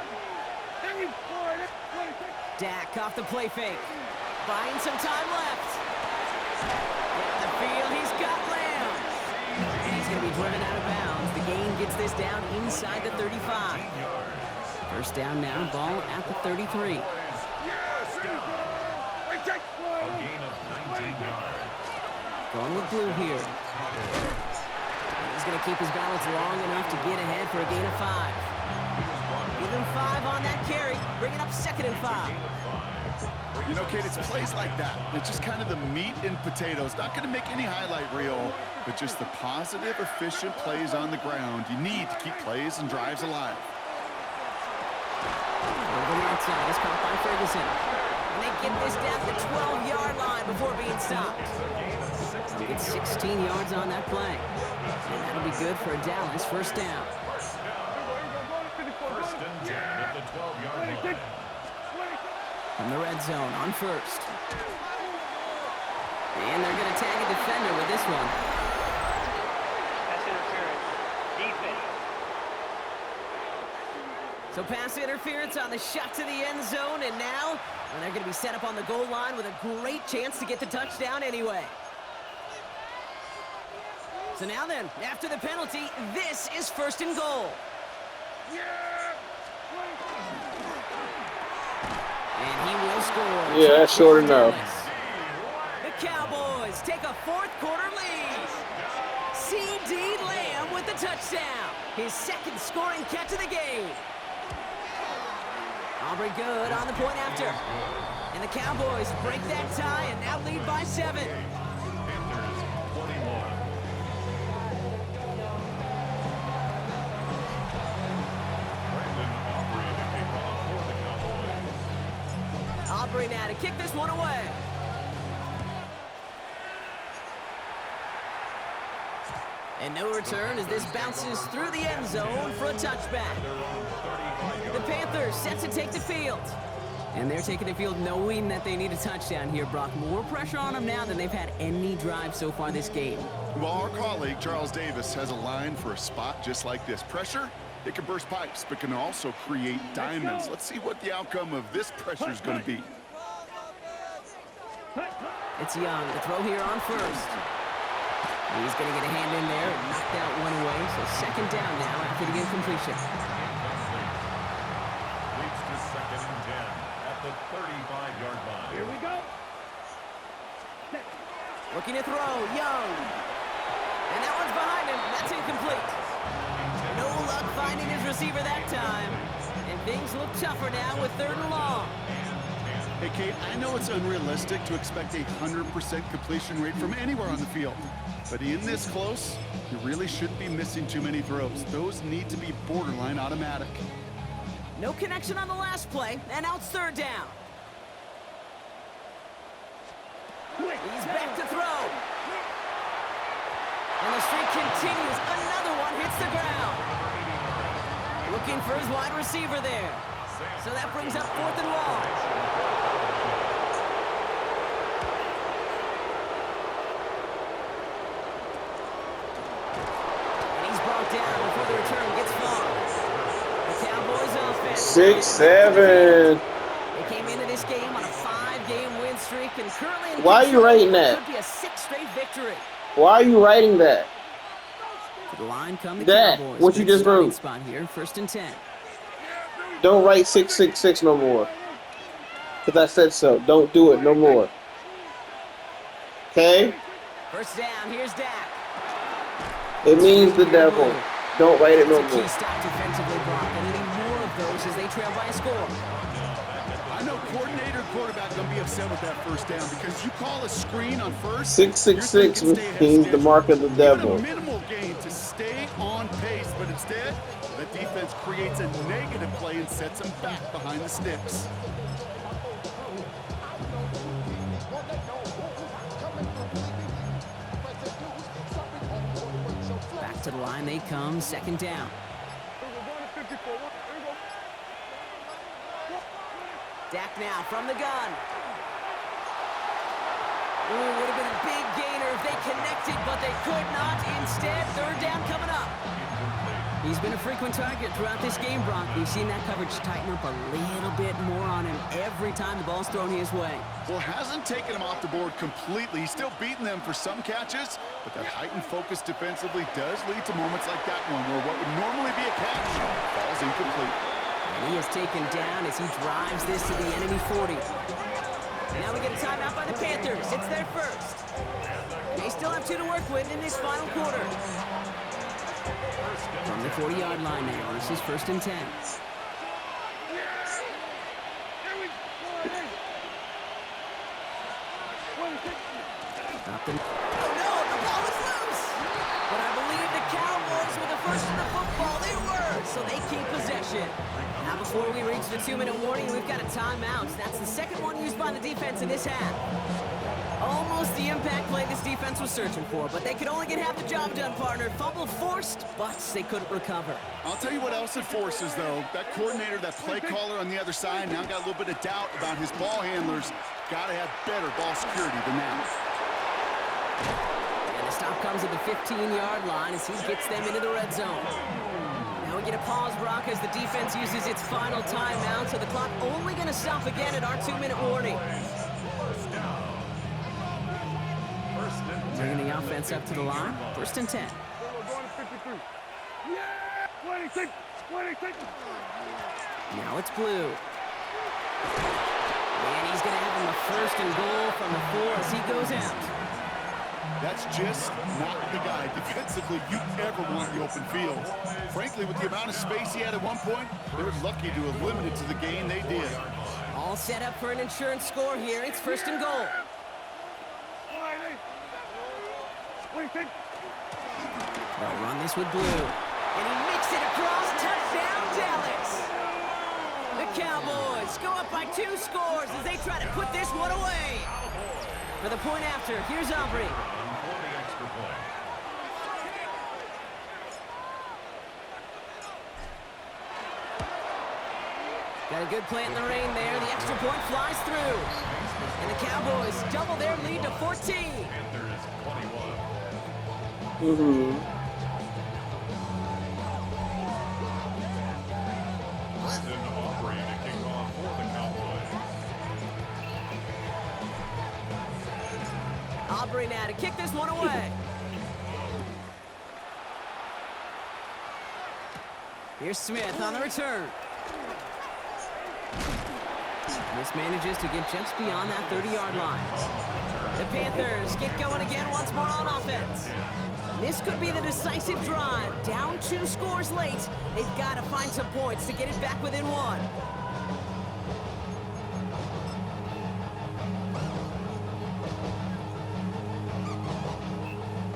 Dak off the play fake. Buying some time left. Down the field, he's got Lamb. And he's going to be driven out of bounds. The gain gets this down inside the 35. First down now, ball at the 33. A gain of 19 yards. Going with blue here. He's going to keep his balance long enough to get ahead for a gain of 5. Give him 5 on that carry, bringing up second and 5. You know, Kate, it's plays like that. It's just kind of the meat and potatoes. Not going to make any highlight reel, but just the positive, efficient plays on the ground. You need to keep plays and drives alive. Over the outside is caught by Ferguson. And they get this down to the 12-yard line before being stopped. They'll get 16 yards on that play. And that'll be good for a Dallas first down. First and 10 at the 12-yard line. From the red zone on first. And they're going to tag a defender with this one. That's interference. Defense. So pass interference on the shot to the end zone, and now they're going to be set up on the goal line with a great chance to get the touchdown anyway. So now then, after the penalty, this is first and goal. And he will score. Yeah, that's short enough. The Cowboys take a fourth quarter lead. C.D. Lamb with the touchdown. His second scoring catch of the game. Aubrey good on the point after. And the Cowboys break that tie and now lead by 7. Panthers 21. Brandon Aubrey to kick off for the Cowboys. Aubrey now to kick this one away. And no return as this bounces through the end zone for a touchback. The Panthers set to take the field. And they're taking the field knowing that they need a touchdown here, Brock. More pressure on them now than they've had any drive so far this game. Well, our colleague, Charles Davis, has a line for a spot just like this. Pressure, it can burst pipes, but can also create diamonds. Let's see what the outcome of this pressure is going to be. It's Young. The throw here on first. He's going to get a hand in there and knock that one away. So second down now after the incompletion. Leads to 2nd and 10 at the 35-yard line. Here we go. Looking to throw, Young. And that one's behind him. That's incomplete. No luck finding his receiver that time. And things look tougher now with 3rd and long. Hey, Kate, I know it's unrealistic to expect a 100% completion rate from anywhere on the field. But in this close, you really shouldn't be missing too many throws. Those need to be borderline automatic. No connection on the last play, and now it's 3rd down. He's back to throw. And the streak continues. Another one hits the ground. Looking for his wide receiver there. So that brings up 4th and long. Down before the return gets far. The Cowboys offense. 6-7. They came into this game on a 5-game win streak and currently in Why are you writing that? Could be a 6th straight victory. Why are you writing that? To the line come the That, Cowboys. what you Good just starting wrote. spot here, 1st and 10. Don't write 666 no more. Because I said so. Don't do it no more. Okay? First down, here's Dak. It means the devil. Don't write it no It's a key more. stop defensively, Brock. They need more of those as they trail by a score. I know coordinator and quarterback going to be upset with that first down because you call a screen on first. 666 you're thinking stay ahead means the schedule. mark of the Even devil. a minimal gain to stay on pace, but instead, the defense creates a negative play and sets them back behind the sticks. Back to the line they come, 2nd down. Dak now from the gun. Ooh, would have been a big gainer if they connected, but they could not. Instead, 3rd down coming up. He's been a frequent target throughout this game, Brock. We've seen that coverage tighten up a little bit more on him every time the ball's thrown his way. Well, hasn't taken him off the board completely. He's still beating them for some catches, but that heightened focus defensively does lead to moments like that one where what would normally be a catch falls incomplete. And he is taken down as he drives this to the enemy 40. And now we get a timeout by the Panthers. It's their first. They still have 2 to work with in this final quarter. From the 40-yard line now, this is 1st and 10. Oh no, the ball was loose! But I believe the Cowboys were the first in the football. They were, so they keep possession. Now before we reach the 2-minute warning, we've got a timeout. That's the second one used by the defense in this half. Almost the impact play this defense was searching for, but they could only get half the job done, partner. Fumble forced, but they couldn't recover. I'll tell you what else it forces, though. That coordinator, that play caller on the other side, now got a little bit of doubt about his ball handlers. Got to have better ball security than that. And the stop comes at the 15-yard line as he gets them into the red zone. Now we get a pause, Brock, as the defense uses its final timeout, so the clock only going to stop again at our 2-minute warning. Bringing the offense up to the line. 1st and 10. Now it's blue. And he's going to have him a 1st and goal from the 4 as he goes out. That's just not the guy defensively you ever want in the open field. Frankly, with the amount of space he had at one point, they were lucky to have limited to the gain they did. All set up for an insurance score here. It's 1st and goal. They'll run this with blue. And he makes it across. Touchdown, Dallas. The Cowboys go up by 2 scores as they try to put this one away. For the point after, here's Aubrey. Got a good play in the rain there. The extra point flies through. And the Cowboys double their lead to 14. Aubrey now to kick this one away. Here's Smith on the return. This manages to get just beyond that 30-yard line. The Panthers get going again once more on offense. This could be the decisive drive. Down 2 scores late. They've got to find some points to get it back within 1.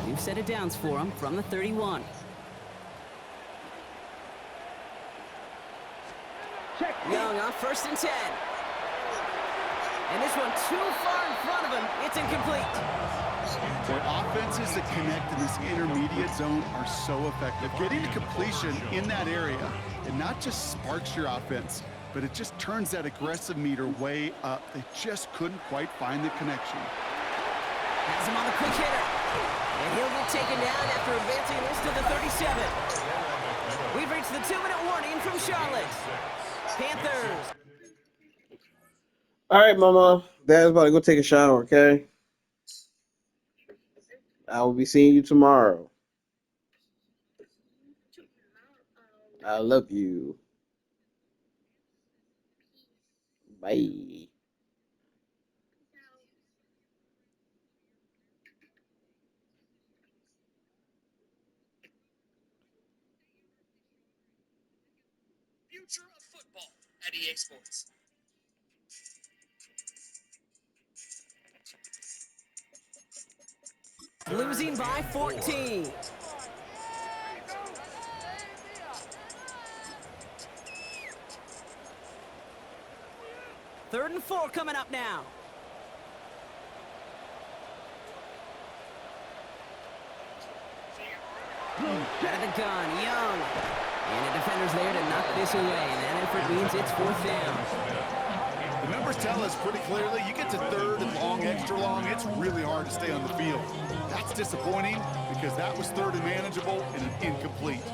New set of downs for them from the 31. Young on 1st and 10. And this one too far in front of him. It's incomplete. Boy, offenses that connect in this intermediate zone are so effective. Getting to completion in that area, it not just sparks your offense, but it just turns that aggressive meter way up. They just couldn't quite find the connection. Has him on the quick hitter. And he'll get taken down after advancing this to the 37. We've reached the 2-minute warning from Charlotte. Panthers. All right, Mama. Dad's about to go take a shower, okay? I will be seeing you tomorrow. I love you. Bye. Future of football at EA Sports. Losing by 14. Third and 4 coming up now. Out of the gun, Young. And the defender's there to knock this away. And that effort means it's 4th down. The numbers tell us pretty clearly, you get to 3rd and long, extra long, it's really hard to stay on the field. That's disappointing because that was 3rd and manageable and an incomplete.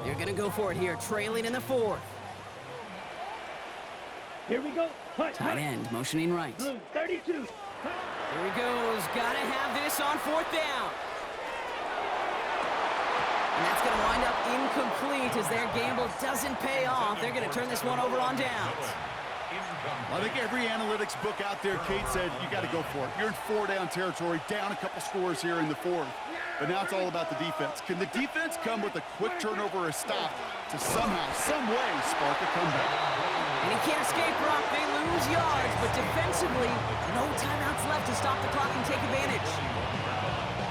They're going to go for it here, trailing in the 4th. Here we go. Tight end, motioning right. Blue, 32. Here he goes. Got to have this on 4th down. And that's going to wind up incomplete as their gamble doesn't pay off. They're going to turn this one over on downs. I think every analytics book out there, Kate said, you got to go for it. You're in 4-down territory, down a couple scores here in the 4th. But now it's all about the defense. Can the defense come with a quick turnover or a stop to somehow, some way, spark a comeback? And he can't escape, Brock. They lose yards, but defensively, no timeouts left to stop the clock and take advantage.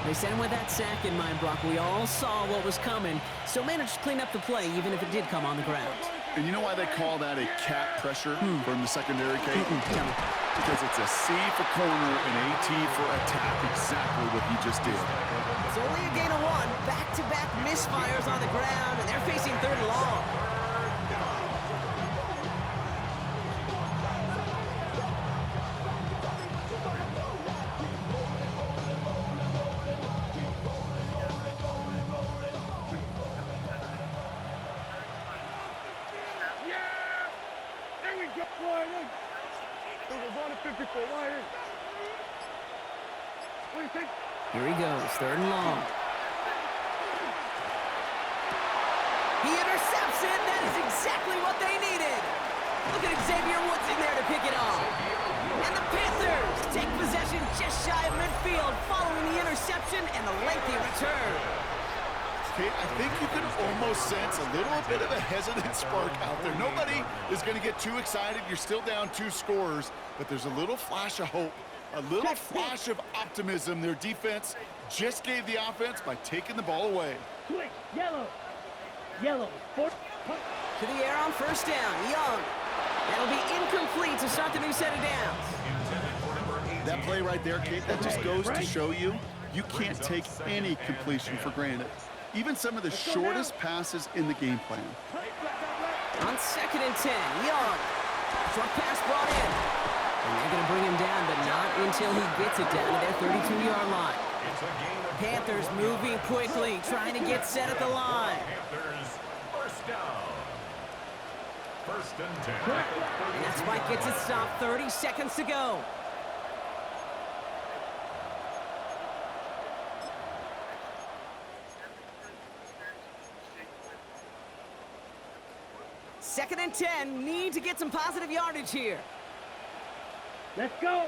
They sent him with that sack in mind, Brock. We all saw what was coming, so managed to clean up the play, even if it did come on the ground. And you know why they call that a cat pressure from the secondary, Kate? Because it's a C for corner and a T for attack. Exactly what he just did. It's only a gain of 1. Back-to-back misfires on the ground, and they're facing 3rd and long. Here he goes, 3rd and long. He intercepts it. That is exactly what they needed. Look at Xavier Woods in there to pick it off. And the Panthers take possession just shy of midfield following the interception and the lengthy return. Kate, I think you can almost sense a little bit of a hesitant spark out there. Nobody is going to get too excited. You're still down 2 scorers, but there's a little flash of hope, a little flash of optimism. Their defense just gave the offense by taking the ball away. Switch, yellow. Yellow. To the air on 1st down, Young. That'll be incomplete to start the new set of downs. That play right there, Kate, that just goes to show you, you can't take any completion for granted. Even some of the shortest passes in the game plan. On 2nd and 10, Young. Short pass brought in. And they're going to bring him down, but not until he gets it down to their 32-yard line. Panthers moving quickly, trying to get set at the line. Panthers, 1st down. 1st and 10. And that spike gets it stopped, 30 seconds to go. Second and 10, need to get some positive yardage here. Let's go.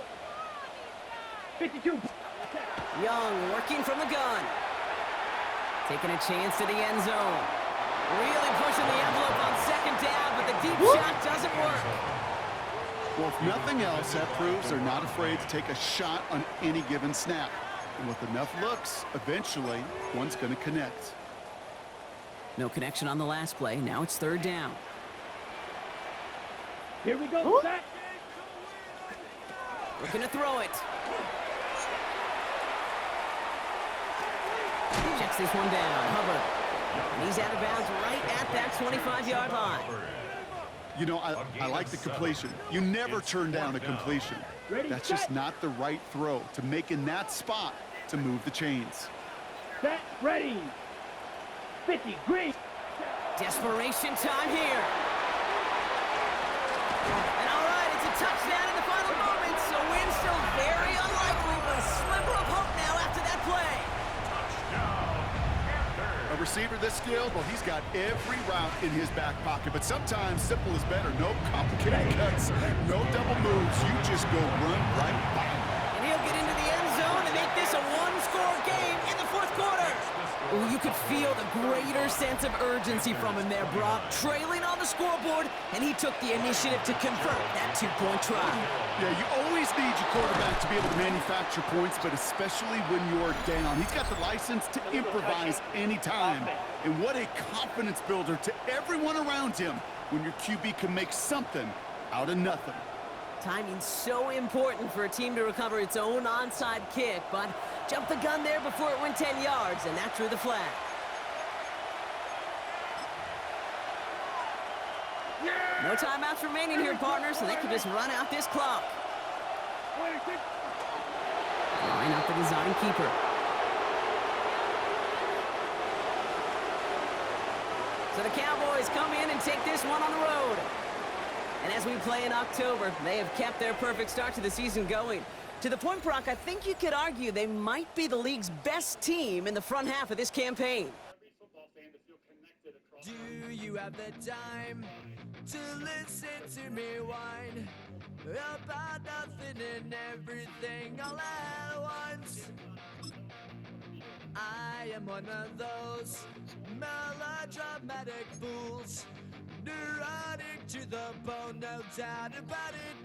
52. Young working from the gun. Taking a chance to the end zone. Really pushing the envelope on 2nd down, but the deep shot doesn't work. Well, if nothing else, that proves they're not afraid to take a shot on any given snap. And with enough looks, eventually, one's going to connect. No connection on the last play. Now it's 3rd down. Here we go. Back. Looking to throw it. Checks this one down. Hubbard. And he's out of bounds right at that 25-yard line. You know, I like the completion. You never turn down a completion. That's just not the right throw to make in that spot to move the chains. Set, ready. 50, green. Desperation time here. And all right, it's a touchdown in the final moments. So win still very unlikely, but a sliver of hope now after that play. A receiver this skilled, well, he's got every route in his back pocket, but sometimes simple is better. No complicated cuts, no double moves. You just go run right by him. And he'll get into the end zone to make this a one-score game in the 4th quarter. Ooh, you could feel the greater sense of urgency from him there, Brock. Trailing on the scoreboard, and he took the initiative to convert that 2-point try. Yeah, you always need your quarterback to be able to manufacture points, but especially when you're down. He's got the license to improvise anytime. And what a confidence builder to everyone around him when your QB can make something out of nothing. Timing's so important for a team to recover its own onside kick, but jumped the gun there before it went 10 yards, and that drew the flag. No timeouts remaining here, partners, so they can just run out this clock. Line up the design keeper. So the Cowboys come in and take this one on the road. And as we play in October, they have kept their perfect start to the season going. To the point, Brock, I think you could argue they might be the league's best team in the front half of this campaign. Do you have the time to listen to me whine about nothing and everything all at once? I am one of those melodramatic fools, neurotic to the bone, no doubt about it.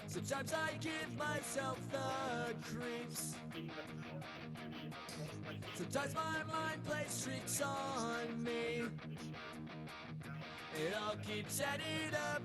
Sometimes I give myself the creeps. Sometimes my mind plays tricks on me. It all keeps adding up.